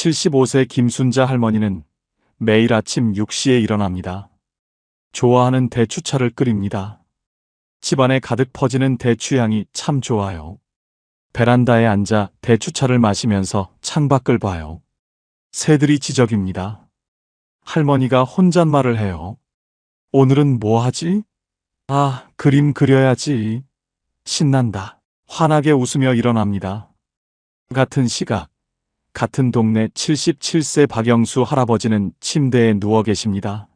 75세 김순자 할머니는 매일 아침 6시에 일어납니다. 좋아하는 대추차를 끓입니다. 집안에 가득 퍼지는 대추향이 참 좋아요. 베란다에 앉아 대추차를 마시면서 창밖을 봐요. 새들이 지저귀입니다. 할머니가 혼잣말을 해요. 오늘은 뭐 하지? 아, 그림 그려야지. 신난다. 환하게 웃으며 일어납니다. 같은 시각, 같은 동네 77세 박영수 할아버지는 침대에 누워 계십니다.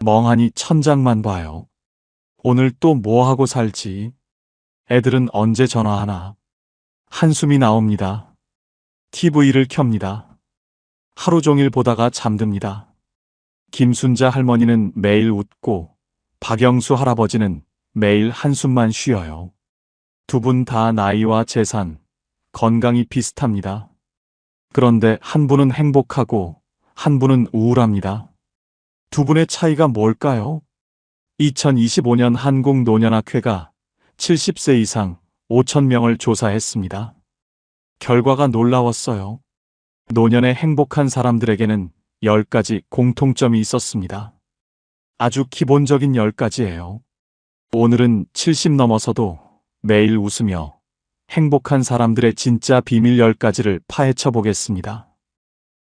멍하니 천장만 봐요. 오늘 또 뭐 하고 살지? 애들은 언제 전화하나? 한숨이 나옵니다. TV를 켭니다. 하루 종일 보다가 잠듭니다. 김순자 할머니는 매일 웃고 박영수 할아버지는 매일 한숨만 쉬어요. 두 분 다 나이와 재산, 건강이 비슷합니다. 그런데 한 분은 행복하고 한 분은 우울합니다. 두 분의 차이가 뭘까요? 2025년 한국노년학회가 70세 이상 5,000명을 조사했습니다. 결과가 놀라웠어요. 노년에 행복한 사람들에게는 10가지 공통점이 있었습니다. 아주 기본적인 10가지예요. 오늘은 70 넘어서도 매일 웃으며 행복한 사람들의 진짜 비밀 10가지를 파헤쳐 보겠습니다.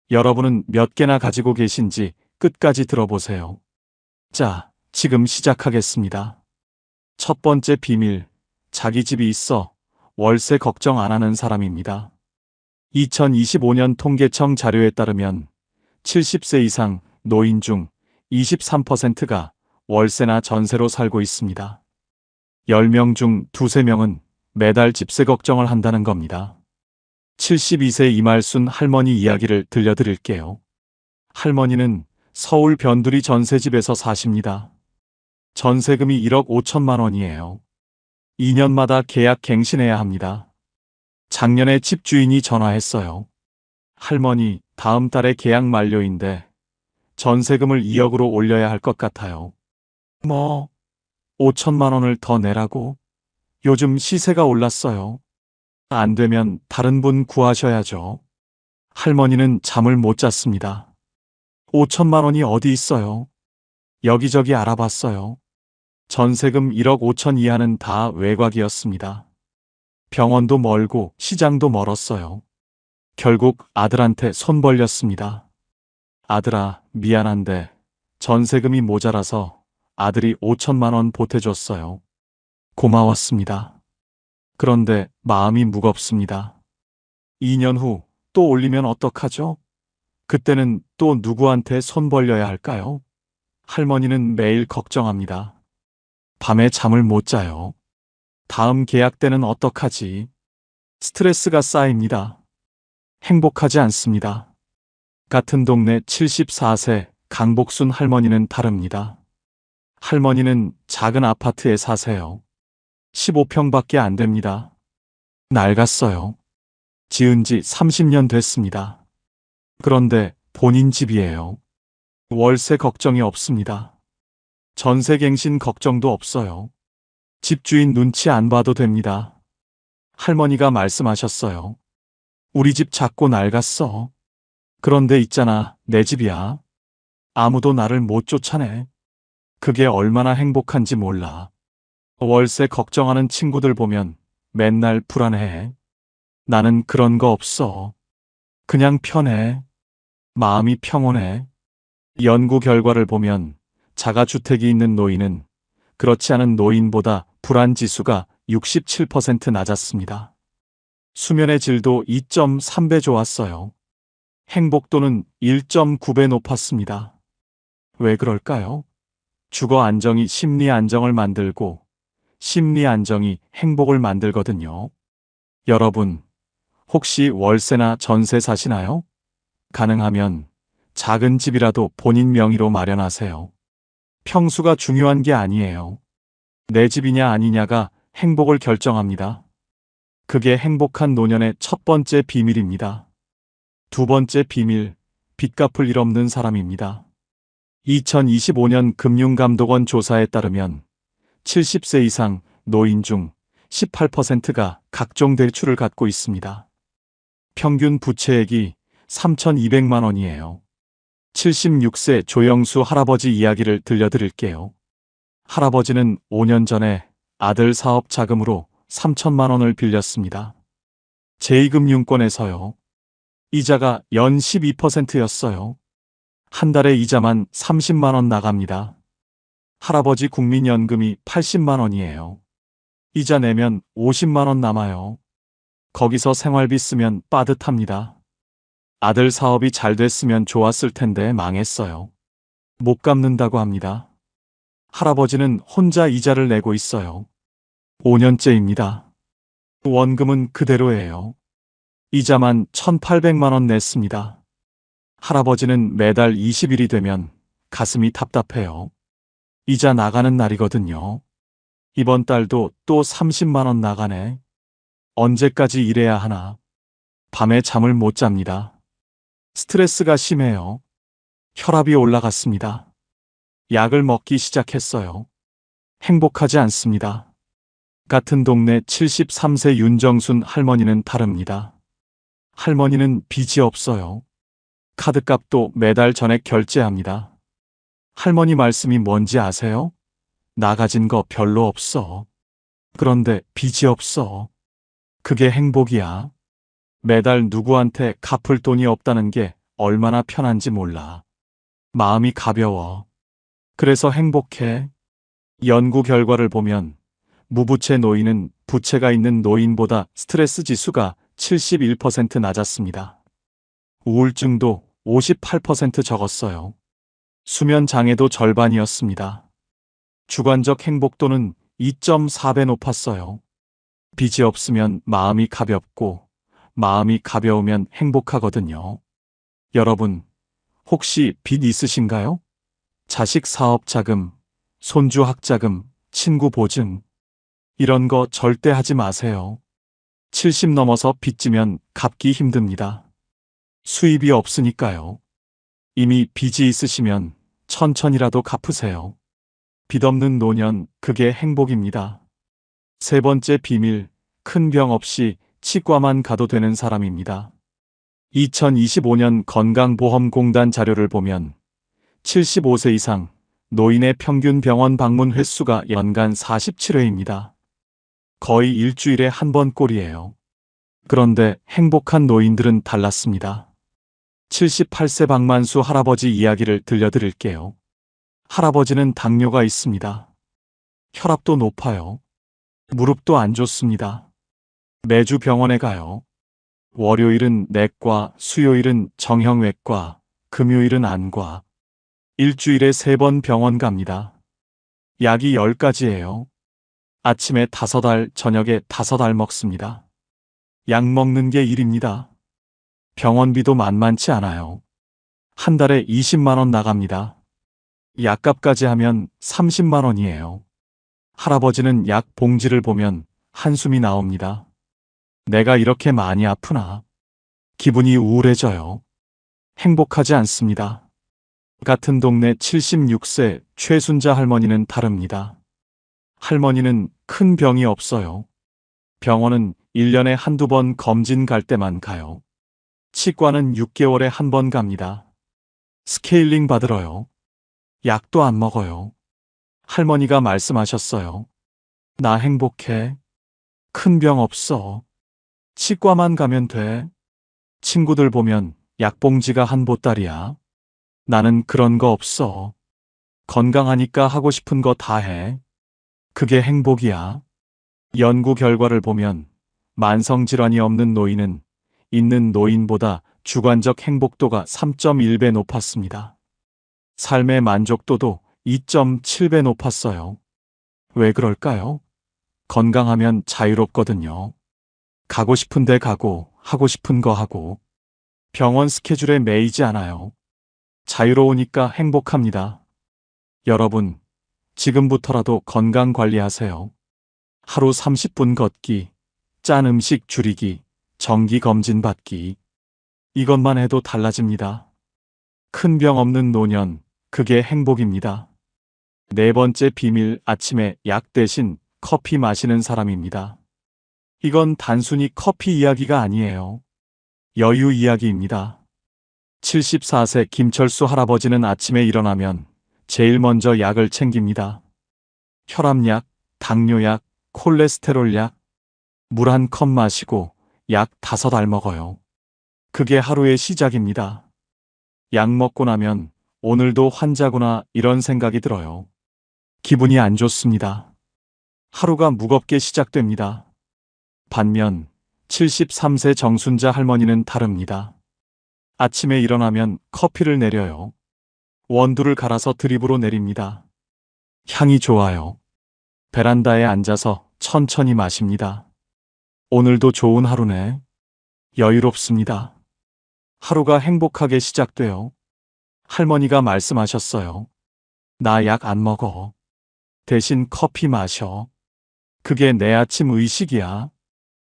여러분은 몇 개나 가지고 계신지 끝까지 들어보세요. 자, 지금 시작하겠습니다. 첫 번째 비밀, 자기 집이 있어 월세 걱정 안 하는 사람입니다. 2025년 통계청 자료에 따르면 70세 이상 노인 중 23%가 월세나 전세로 살고 있습니다. 10명 중 2~3명은 매달 집세 걱정을 한다는 겁니다. 72세 이말순 할머니 이야기를 들려드릴게요. 할머니는 서울 변두리 전세집에서 사십니다. 전세금이 1억 5천만 원이에요. 2년마다 계약 갱신해야 합니다. 작년에 집주인이 전화했어요. 할머니, 다음 달에 계약 만료인데 전세금을 2억으로 올려야 할 것 같아요. 뭐, 5천만 원을 더 내라고? 요즘 시세가 올랐어요. 안 되면 다른 분 구하셔야죠. 할머니는 잠을 못 잤습니다. 5천만 원이 어디 있어요? 여기저기 알아봤어요. 전세금 1억 5천 이하는 다 외곽이었습니다. 병원도 멀고 시장도 멀었어요. 결국 아들한테 손 벌렸습니다. 아들아, 미안한데 전세금이 모자라서 아들이 5천만 원 보태줬어요. 고마웠습니다. 그런데 마음이 무겁습니다. 2년 후 또 올리면 어떡하죠? 그때는 또 누구한테 손 벌려야 할까요? 할머니는 매일 걱정합니다. 밤에 잠을 못 자요. 다음 계약 때는 어떡하지? 스트레스가 쌓입니다. 행복하지 않습니다. 같은 동네 74세 강복순 할머니는 다릅니다. 할머니는 작은 아파트에 사세요. 15평밖에 안 됩니다. 낡았어요. 지은 지 30년 됐습니다. 그런데 본인 집이에요. 월세 걱정이 없습니다. 전세갱신 걱정도 없어요. 집주인 눈치 안 봐도 됩니다. 할머니가 말씀하셨어요. 우리 집 작고 낡았어. 그런데 있잖아, 내 집이야. 아무도 나를 못 쫓아내. 그게 얼마나 행복한지 몰라. 월세 걱정하는 친구들 보면 맨날 불안해해. 나는 그런 거 없어. 그냥 편해. 마음이 평온해. 연구 결과를 보면 자가주택이 있는 노인은 그렇지 않은 노인보다 불안지수가 67% 낮았습니다. 수면의 질도 2.3배 좋았어요. 행복도는 1.9배 높았습니다. 왜 그럴까요? 주거 안정이 심리 안정을 만들고 심리 안정이 행복을 만들거든요. 여러분, 혹시 월세나 전세 사시나요? 가능하면 작은 집이라도 본인 명의로 마련하세요. 평수가 중요한 게 아니에요. 내 집이냐 아니냐가 행복을 결정합니다. 그게 행복한 노년의 첫 번째 비밀입니다. 두 번째 비밀, 빚 갚을 일 없는 사람입니다. 2025년 금융감독원 조사에 따르면 70세 이상 노인 중 18%가 각종 대출을 갖고 있습니다. 평균 부채액이 3,200만 원이에요. 76세 조영수 할아버지 이야기를 들려드릴게요. 할아버지는 5년 전에 아들 사업 자금으로 3천만 원을 빌렸습니다. 제2금융권에서요. 이자가 연 12%였어요. 한 달에 이자만 30만 원 나갑니다. 할아버지 국민연금이 80만 원이에요. 이자 내면 50만 원 남아요. 거기서 생활비 쓰면 빠듯합니다. 아들 사업이 잘 됐으면 좋았을 텐데 망했어요. 못 갚는다고 합니다. 할아버지는 혼자 이자를 내고 있어요. 5년째입니다. 원금은 그대로예요. 이자만 1,800만 원 냈습니다. 할아버지는 매달 20일이 되면 가슴이 답답해요. 이자 나가는 날이거든요. 이번 달도 또 30만 원 나가네. 언제까지 일해야 하나. 밤에 잠을 못 잡니다. 스트레스가 심해요. 혈압이 올라갔습니다. 약을 먹기 시작했어요. 행복하지 않습니다. 같은 동네 73세 윤정순 할머니는 다릅니다. 할머니는 빚이 없어요. 카드값도 매달 전액 결제합니다. 할머니 말씀이 뭔지 아세요? 나 가진 거 별로 없어. 그런데 빚이 없어. 그게 행복이야. 매달 누구한테 갚을 돈이 없다는 게 얼마나 편한지 몰라. 마음이 가벼워. 그래서 행복해. 연구 결과를 보면 무부채 노인은 부채가 있는 노인보다 스트레스 지수가 71% 낮았습니다. 우울증도 58% 적었어요. 수면 장애도 절반이었습니다. 주관적 행복도는 2.4배 높았어요. 빚이 없으면 마음이 가볍고 마음이 가벼우면 행복하거든요. 여러분, 혹시 빚 있으신가요? 자식 사업 자금, 손주 학자금, 친구 보증. 이런 거 절대 하지 마세요. 70 넘어서 빚지면 갚기 힘듭니다. 수입이 없으니까요. 이미 빚이 있으시면 천천히라도 갚으세요. 빚 없는 노년, 그게 행복입니다. 세 번째 비밀, 큰 병 없이 치과만 가도 되는 사람입니다. 2025년 건강보험공단 자료를 보면 75세 이상 노인의 평균 병원 방문 횟수가 연간 47회입니다. 거의 일주일에 한 번 꼴이에요. 그런데 행복한 노인들은 달랐습니다. 78세 박만수 할아버지 이야기를 들려드릴게요. 할아버지는 당뇨가 있습니다. 혈압도 높아요. 무릎도 안 좋습니다. 매주 병원에 가요. 월요일은 내과, 수요일은 정형외과, 금요일은 안과. 일주일에 3번 병원 갑니다. 약이 10가지예요. 아침에 5알, 저녁에 5알 먹습니다. 약 먹는 게 일입니다. 병원비도 만만치 않아요. 한 달에 20만 원 나갑니다. 약값까지 하면 30만 원이에요. 할아버지는 약 봉지를 보면 한숨이 나옵니다. 내가 이렇게 많이 아프나? 기분이 우울해져요. 행복하지 않습니다. 같은 동네 76세 최순자 할머니는 다릅니다. 할머니는 큰 병이 없어요. 병원은 1년에 한두 번 검진 갈 때만 가요. 치과는 6개월에 한 번 갑니다. 스케일링 받으러요. 약도 안 먹어요. 할머니가 말씀하셨어요. 나 행복해. 큰 병 없어. 치과만 가면 돼. 친구들 보면 약봉지가 한 보따리야. 나는 그런 거 없어. 건강하니까 하고 싶은 거 다 해. 그게 행복이야. 연구 결과를 보면 만성질환이 없는 노인은 있는 노인보다 주관적 행복도가 3.1배 높았습니다. 삶의 만족도도 2.7배 높았어요. 왜 그럴까요? 건강하면 자유롭거든요. 가고 싶은 데 가고 하고 싶은 거 하고 병원 스케줄에 매이지 않아요. 자유로우니까 행복합니다. 여러분, 지금부터라도 건강 관리하세요. 하루 30분 걷기, 짠 음식 줄이기, 정기 검진 받기. 이것만 해도 달라집니다. 큰 병 없는 노년, 그게 행복입니다. 네 번째 비밀, 아침에 약 대신 커피 마시는 사람입니다. 이건 단순히 커피 이야기가 아니에요. 여유 이야기입니다. 74세 김철수 할아버지는 아침에 일어나면 제일 먼저 약을 챙깁니다. 혈압약, 당뇨약, 콜레스테롤약, 물 한 컵 마시고 약 5알 먹어요. 그게 하루의 시작입니다. 약 먹고 나면 오늘도 환자구나 이런 생각이 들어요. 기분이 안 좋습니다. 하루가 무겁게 시작됩니다. 반면 73세 정순자 할머니는 다릅니다. 아침에 일어나면 커피를 내려요. 원두를 갈아서 드립으로 내립니다. 향이 좋아요. 베란다에 앉아서 천천히 마십니다. 오늘도 좋은 하루네. 여유롭습니다. 하루가 행복하게 시작돼요. 할머니가 말씀하셨어요. 나 약 안 먹어. 대신 커피 마셔. 그게 내 아침 의식이야.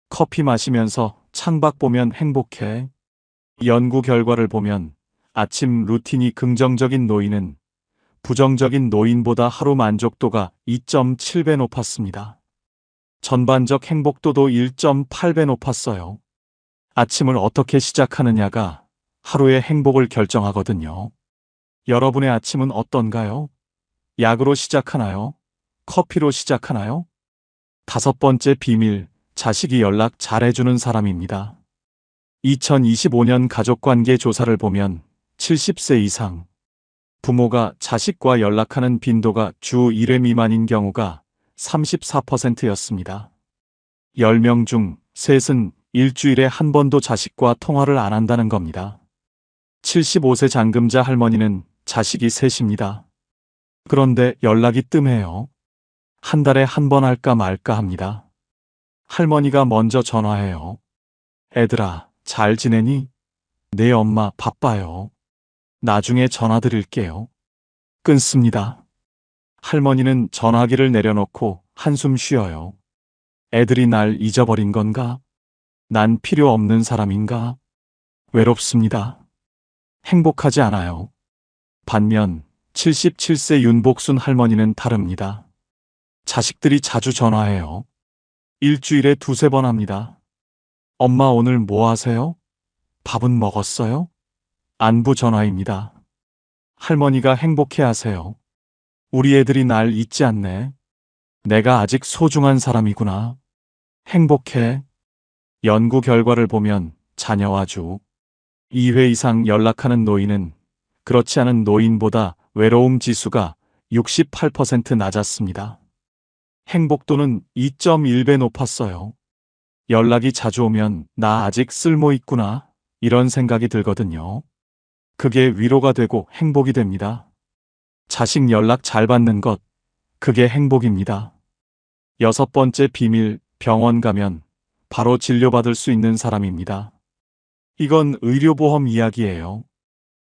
커피 마시면서 창밖 보면 행복해. 연구 결과를 보면 아침 루틴이 긍정적인 노인은 부정적인 노인보다 하루 만족도가 2.7배 높았습니다. 전반적 행복도도 1.8배 높았어요. 아침을 어떻게 시작하느냐가 하루의 행복을 결정하거든요. 여러분의 아침은 어떤가요? 약으로 시작하나요? 커피로 시작하나요? 5번째 비밀, 자식이 연락 잘해주는 사람입니다. 2025년 가족관계 조사를 보면 70세 이상 부모가 자식과 연락하는 빈도가 주 1회 미만인 경우가 34%였습니다. 10명 중 셋은 일주일에 한 번도 자식과 통화를 안 한다는 겁니다. 75세 장금자 할머니는 자식이 셋입니다. 그런데 연락이 뜸해요. 한 달에 한 번 할까 말까 합니다. 할머니가 먼저 전화해요. 애들아, 잘 지내니? 네 엄마 바빠요. 나중에 전화 드릴게요. 끊습니다. 할머니는 전화기를 내려놓고 한숨 쉬어요. 애들이 날 잊어버린 건가? 난 필요 없는 사람인가? 외롭습니다. 행복하지 않아요. 반면 77세 윤복순 할머니는 다릅니다. 자식들이 자주 전화해요. 일주일에 2~3번 합니다. 엄마 오늘 뭐 하세요? 밥은 먹었어요? 안부 전화입니다. 할머니가 행복해 하세요. 우리 애들이 날 잊지 않네. 내가 아직 소중한 사람이구나. 행복해. 연구 결과를 보면 자녀와 주 2회 이상 연락하는 노인은 그렇지 않은 노인보다 외로움 지수가 68% 낮았습니다. 행복도는 2.1배 높았어요. 연락이 자주 오면 나 아직 쓸모 있구나 이런 생각이 들거든요. 그게 위로가 되고 행복이 됩니다. 자식 연락 잘 받는 것, 그게 행복입니다. 6번째 비밀, 병원 가면 바로 진료받을 수 있는 사람입니다. 이건 의료보험 이야기예요.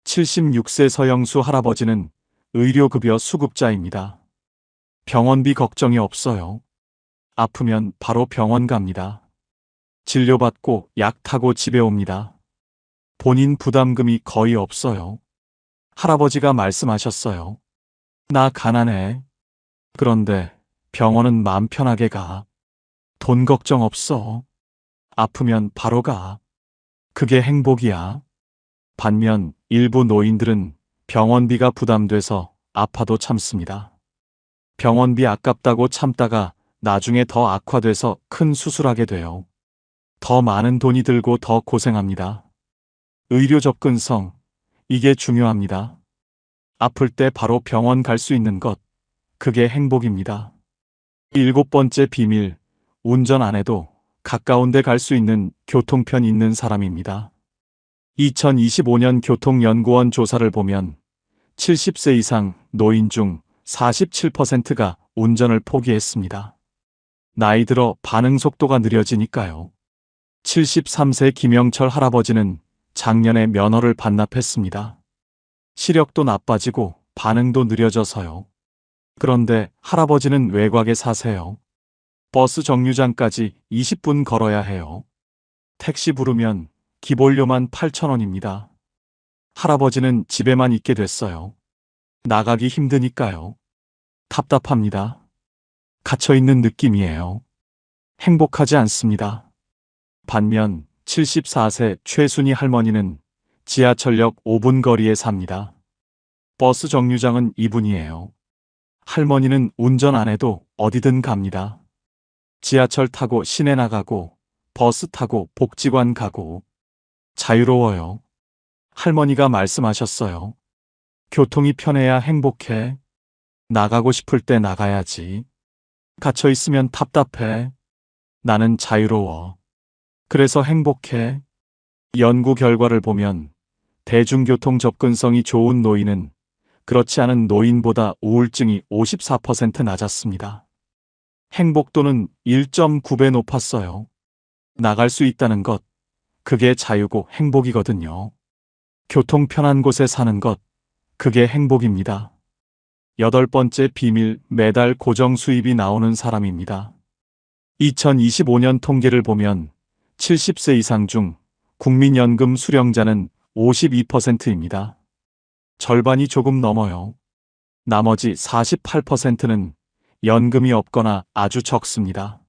76세 서영수 할아버지는 의료급여 수급자입니다. 병원비 걱정이 없어요. 아프면 바로 병원 갑니다. 진료받고 약 타고 집에 옵니다. 본인 부담금이 거의 없어요. 할아버지가 말씀하셨어요. 나 가난해. 그런데 병원은 마음 편하게 가. 돈 걱정 없어. 아프면 바로 가. 그게 행복이야. 반면 일부 노인들은 병원비가 부담돼서 아파도 참습니다. 병원비 아깝다고 참다가 나중에 더 악화돼서 큰 수술하게 돼요. 더 많은 돈이 들고 더 고생합니다. 의료 접근성, 이게 중요합니다. 아플 때 바로 병원 갈 수 있는 것, 그게 행복입니다. 7번째 비밀, 운전 안 해도 가까운 데 갈 수 있는 교통편 있는 사람입니다. 2025년 교통연구원 조사를 보면 70세 이상 노인 중 47%가 운전을 포기했습니다. 나이 들어 반응 속도가 느려지니까요. 73세 김영철 할아버지는 작년에 면허를 반납했습니다. 시력도 나빠지고 반응도 느려져서요. 그런데 할아버지는 외곽에 사세요. 버스 정류장까지 20분 걸어야 해요. 택시 부르면 기본료만 8,000원입니다. 할아버지는 집에만 있게 됐어요. 나가기 힘드니까요. 답답합니다. 갇혀있는 느낌이에요. 행복하지 않습니다. 반면 74세 최순희 할머니는 지하철역 5분 거리에 삽니다. 버스 정류장은 2분이에요. 할머니는 운전 안 해도 어디든 갑니다. 지하철 타고 시내 나가고, 버스 타고 복지관 가고, 자유로워요. 할머니가 말씀하셨어요. 교통이 편해야 행복해. 나가고 싶을 때 나가야지. 갇혀 있으면 답답해. 나는 자유로워. 그래서 행복해. 연구 결과를 보면 대중교통 접근성이 좋은 노인은 그렇지 않은 노인보다 우울증이 54% 낮았습니다. 행복도는 1.9배 높았어요. 나갈 수 있다는 것, 그게 자유고 행복이거든요. 교통 편한 곳에 사는 것, 그게 행복입니다. 8번째 비밀, 매달 고정 수입이 나오는 사람입니다. 2025년 통계를 보면 70세 이상 중 국민연금 수령자는 52%입니다. 절반이 조금 넘어요. 나머지 48%는 연금이 없거나 아주 적습니다.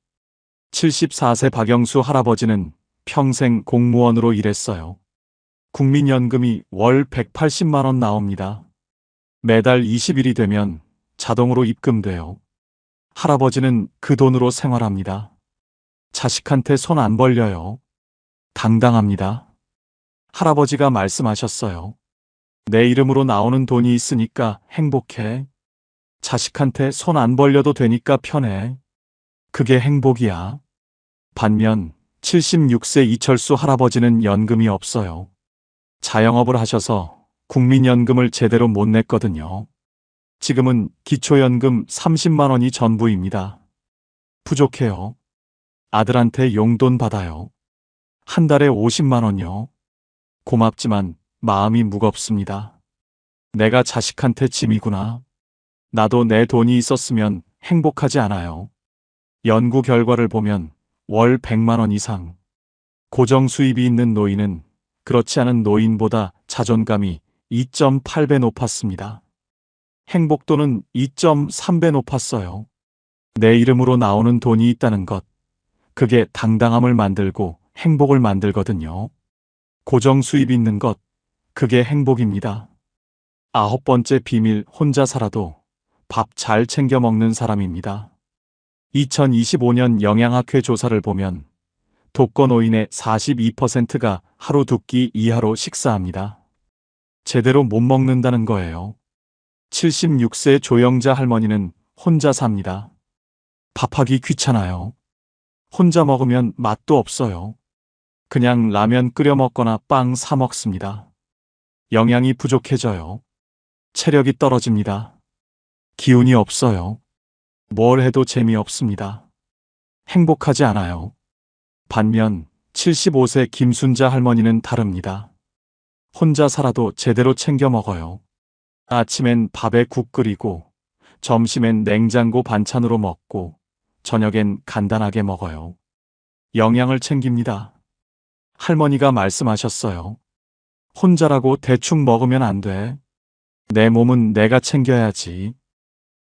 74세 박영수 할아버지는 평생 공무원으로 일했어요. 국민연금이 월 180만 원 나옵니다. 매달 20일이 되면 자동으로 입금돼요. 할아버지는 그 돈으로 생활합니다. 자식한테 손 안 벌려요. 당당합니다. 할아버지가 말씀하셨어요. 내 이름으로 나오는 돈이 있으니까 행복해. 자식한테 손 안 벌려도 되니까 편해. 그게 행복이야. 반면 76세 이철수 할아버지는 연금이 없어요. 자영업을 하셔서 국민연금을 제대로 못 냈거든요. 지금은 기초연금 30만 원이 전부입니다. 부족해요. 아들한테 용돈 받아요. 한 달에 50만 원요. 고맙지만 마음이 무겁습니다. 내가 자식한테 짐이구나. 나도 내 돈이 있었으면 행복하지 않아요. 연구 결과를 보면 월 100만 원 이상 고정 수입이 있는 노인은 그렇지 않은 노인보다 자존감이 2.8배 높았습니다. 행복도는 2.3배 높았어요. 내 이름으로 나오는 돈이 있다는 것, 그게 당당함을 만들고 행복을 만들거든요. 고정 수입 있는 것, 그게 행복입니다. 9번째 비밀, 혼자 살아도 밥 잘 챙겨 먹는 사람입니다. 2025년 영양학회 조사를 보면 독거노인의 42%가 하루 2끼 이하로 식사합니다. 제대로 못 먹는다는 거예요. 76세 조영자 할머니는 혼자 삽니다. 밥하기 귀찮아요. 혼자 먹으면 맛도 없어요. 그냥 라면 끓여 먹거나 빵 사 먹습니다. 영양이 부족해져요. 체력이 떨어집니다. 기운이 없어요. 뭘 해도 재미없습니다. 행복하지 않아요. 반면 75세 김순자 할머니는 다릅니다. 혼자 살아도 제대로 챙겨 먹어요. 아침엔 밥에 국 끓이고, 점심엔 냉장고 반찬으로 먹고, 저녁엔 간단하게 먹어요. 영양을 챙깁니다. 할머니가 말씀하셨어요. 혼자라고 대충 먹으면 안 돼. 내 몸은 내가 챙겨야지.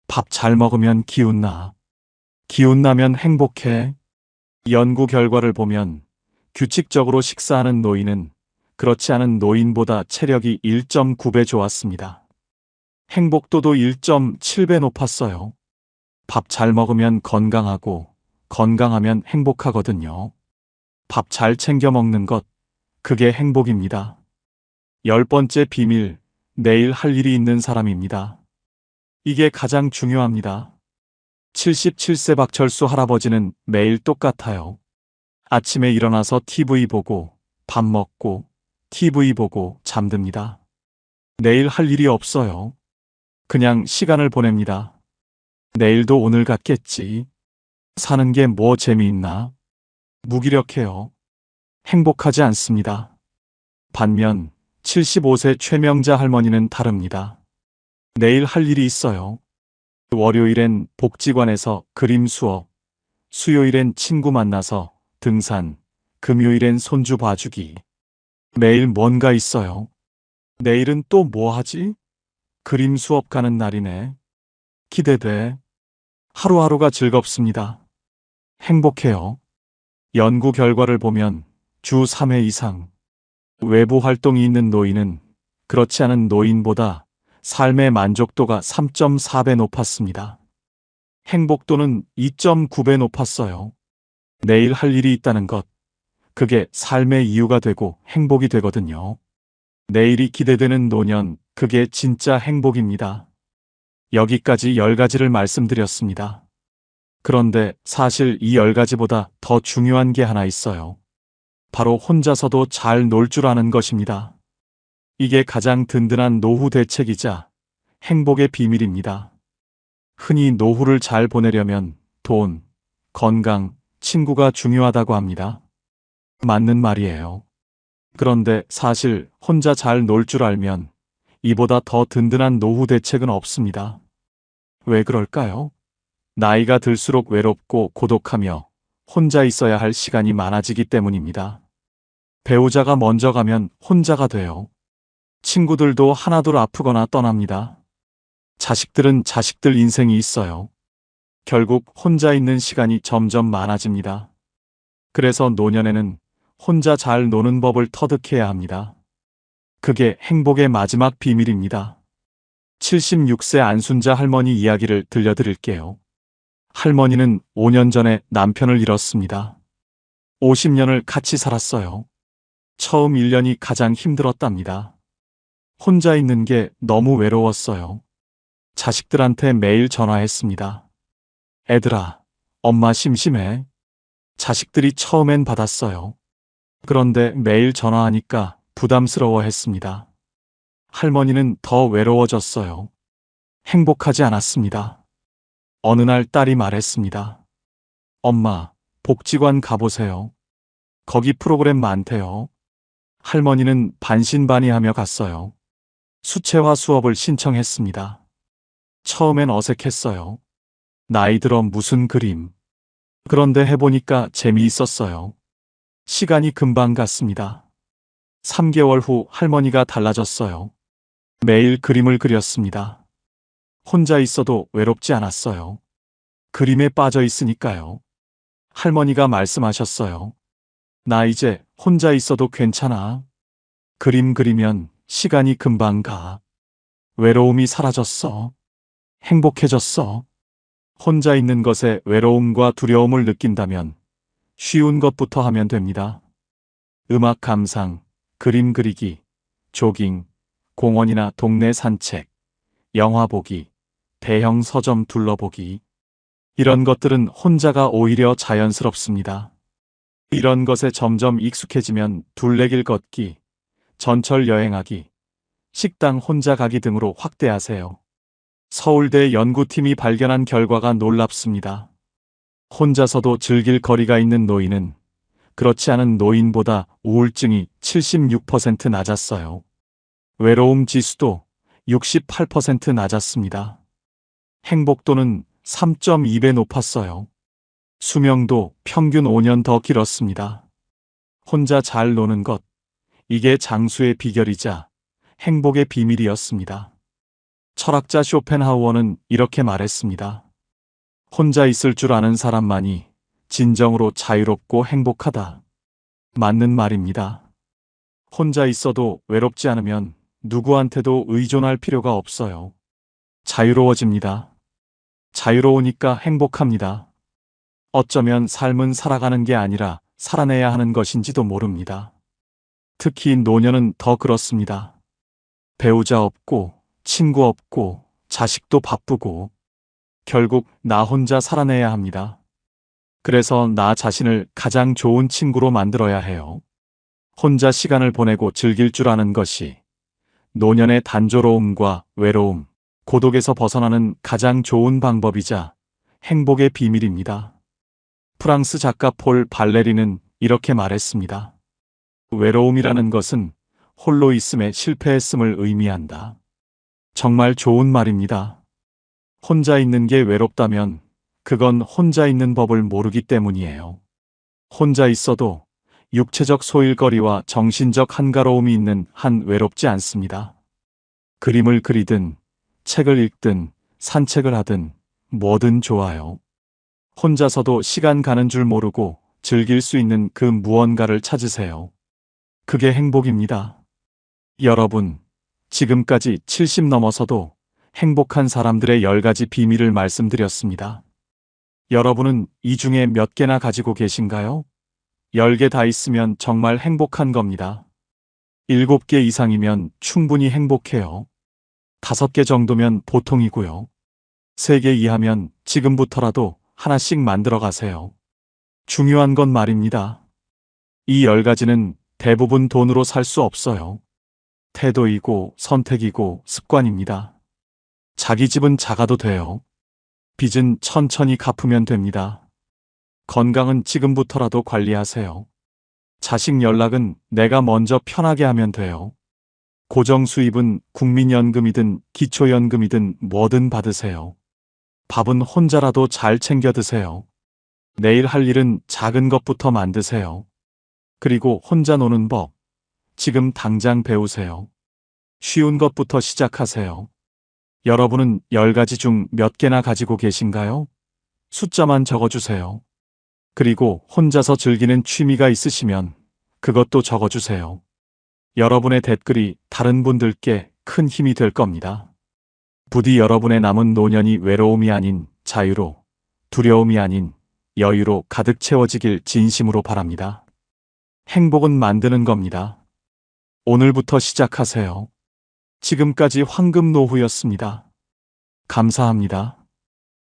밥 잘 먹으면 기운 나. 기운 나면 행복해. 연구 결과를 보면 규칙적으로 식사하는 노인은 그렇지 않은 노인보다 체력이 1.9배 좋았습니다. 행복도도 1.7배 높았어요. 밥 잘 먹으면 건강하고 건강하면 행복하거든요. 밥 잘 챙겨 먹는 것, 그게 행복입니다. 10번째 비밀, 내일 할 일이 있는 사람입니다. 이게 가장 중요합니다. 77세 박철수 할아버지는 매일 똑같아요. 아침에 일어나서 TV 보고, 밥 먹고, TV 보고 잠듭니다. 내일 할 일이 없어요. 그냥 시간을 보냅니다. 내일도 오늘 같겠지. 사는 게 뭐 재미있나? 무기력해요. 행복하지 않습니다. 반면 75세 최명자 할머니는 다릅니다. 내일 할 일이 있어요. 월요일엔 복지관에서 그림 수업, 수요일엔 친구 만나서 등산, 금요일엔 손주 봐주기. 매일 뭔가 있어요. 내일은 또 뭐 하지? 그림 수업 가는 날이네. 기대돼. 하루하루가 즐겁습니다. 행복해요. 연구 결과를 보면 주 3회 이상 외부 활동이 있는 노인은 그렇지 않은 노인보다 삶의 만족도가 3.4배 높았습니다. 행복도는 2.9배 높았어요. 내일 할 일이 있다는 것, 그게 삶의 이유가 되고 행복이 되거든요. 내일이 기대되는 노년, 그게 진짜 행복입니다. 여기까지 10가지를 말씀드렸습니다. 그런데 사실 이 10가지보다 더 중요한 게 하나 있어요. 바로 혼자서도 잘 놀 줄 아는 것입니다. 이게 가장 든든한 노후 대책이자 행복의 비밀입니다. 흔히 노후를 잘 보내려면 돈, 건강, 친구가 중요하다고 합니다. 맞는 말이에요. 그런데 사실 혼자 잘 놀 줄 알면 이보다 더 든든한 노후 대책은 없습니다. 왜 그럴까요? 나이가 들수록 외롭고 고독하며 혼자 있어야 할 시간이 많아지기 때문입니다. 배우자가 먼저 가면 혼자가 돼요. 친구들도 하나둘 아프거나 떠납니다. 자식들은 자식들 인생이 있어요. 결국 혼자 있는 시간이 점점 많아집니다. 그래서 노년에는 혼자 잘 노는 법을 터득해야 합니다. 그게 행복의 마지막 비밀입니다. 76세 안순자 할머니 이야기를 들려드릴게요. 할머니는 5년 전에 남편을 잃었습니다. 50년을 같이 살았어요. 처음 1년이 가장 힘들었답니다. 혼자 있는 게 너무 외로웠어요. 자식들한테 매일 전화했습니다. 애들아, 엄마 심심해. 자식들이 처음엔 받았어요. 그런데 매일 전화하니까 부담스러워했습니다. 할머니는 더 외로워졌어요. 행복하지 않았습니다. 어느 날 딸이 말했습니다. 엄마, 복지관 가보세요. 거기 프로그램 많대요. 할머니는 반신반의하며 갔어요. 수채화 수업을 신청했습니다. 처음엔 어색했어요. 나이 들어 무슨 그림. 그런데 해보니까 재미있었어요. 시간이 금방 갔습니다. 3개월 후 할머니가 달라졌어요. 매일 그림을 그렸습니다. 혼자 있어도 외롭지 않았어요. 그림에 빠져 있으니까요. 할머니가 말씀하셨어요. 나 이제 혼자 있어도 괜찮아. 그림 그리면 시간이 금방 가. 외로움이 사라졌어. 행복해졌어. 혼자 있는 것에 외로움과 두려움을 느낀다면 쉬운 것부터 하면 됩니다. 음악 감상, 그림 그리기, 조깅, 공원이나 동네 산책, 영화 보기, 대형 서점 둘러보기. 이런 것들은 혼자가 오히려 자연스럽습니다. 이런 것에 점점 익숙해지면 둘레길 걷기, 전철 여행하기, 식당 혼자 가기 등으로 확대하세요. 서울대 연구팀이 발견한 결과가 놀랍습니다. 혼자서도 즐길 거리가 있는 노인은 그렇지 않은 노인보다 우울증이 76% 낮았어요. 외로움 지수도 68% 낮았습니다. 행복도는 3.2배 높았어요. 수명도 평균 5년 더 길었습니다. 혼자 잘 노는 것, 이게 장수의 비결이자 행복의 비밀이었습니다. 철학자 쇼펜하우어는 이렇게 말했습니다. 혼자 있을 줄 아는 사람만이 진정으로 자유롭고 행복하다. 맞는 말입니다. 혼자 있어도 외롭지 않으면 누구한테도 의존할 필요가 없어요. 자유로워집니다. 자유로우니까 행복합니다. 어쩌면 삶은 살아가는 게 아니라 살아내야 하는 것인지도 모릅니다. 특히 노년은 더 그렇습니다. 배우자 없고, 친구 없고, 자식도 바쁘고, 결국 나 혼자 살아내야 합니다. 그래서 나 자신을 가장 좋은 친구로 만들어야 해요. 혼자 시간을 보내고 즐길 줄 아는 것이 노년의 단조로움과 외로움, 고독에서 벗어나는 가장 좋은 방법이자 행복의 비밀입니다. 프랑스 작가 폴 발레리는 이렇게 말했습니다. 외로움이라는 것은 홀로 있음에 실패했음을 의미한다. 정말 좋은 말입니다. 혼자 있는 게 외롭다면 그건 혼자 있는 법을 모르기 때문이에요. 혼자 있어도 육체적 소일거리와 정신적 한가로움이 있는 한 외롭지 않습니다. 그림을 그리든 책을 읽든 산책을 하든 뭐든 좋아요. 혼자서도 시간 가는 줄 모르고 즐길 수 있는 그 무언가를 찾으세요. 그게 행복입니다. 여러분, 지금까지 70 넘어서도 행복한 사람들의 10가지 비밀을 말씀드렸습니다. 여러분은 이 중에 몇 개나 가지고 계신가요? 10개 다 있으면 정말 행복한 겁니다. 7개 이상이면 충분히 행복해요. 5개 정도면 보통이고요. 3개 이하면 지금부터라도 하나씩 만들어 가세요. 중요한 건 말입니다. 이 10가지는 대부분 돈으로 살 수 없어요. 태도이고 선택이고 습관입니다. 자기 집은 작아도 돼요. 빚은 천천히 갚으면 됩니다. 건강은 지금부터라도 관리하세요. 자식 연락은 내가 먼저 편하게 하면 돼요. 고정 수입은 국민연금이든 기초연금이든 뭐든 받으세요. 밥은 혼자라도 잘 챙겨 드세요. 내일 할 일은 작은 것부터 만드세요. 그리고 혼자 노는 법, 지금 당장 배우세요. 쉬운 것부터 시작하세요. 여러분은 10가지 중 몇 개나 가지고 계신가요? 숫자만 적어주세요. 그리고 혼자서 즐기는 취미가 있으시면 그것도 적어주세요. 여러분의 댓글이 다른 분들께 큰 힘이 될 겁니다. 부디 여러분의 남은 노년이 외로움이 아닌 자유로, 두려움이 아닌 여유로 가득 채워지길 진심으로 바랍니다. 행복은 만드는 겁니다. 오늘부터 시작하세요. 지금까지 황금노후였습니다. 감사합니다.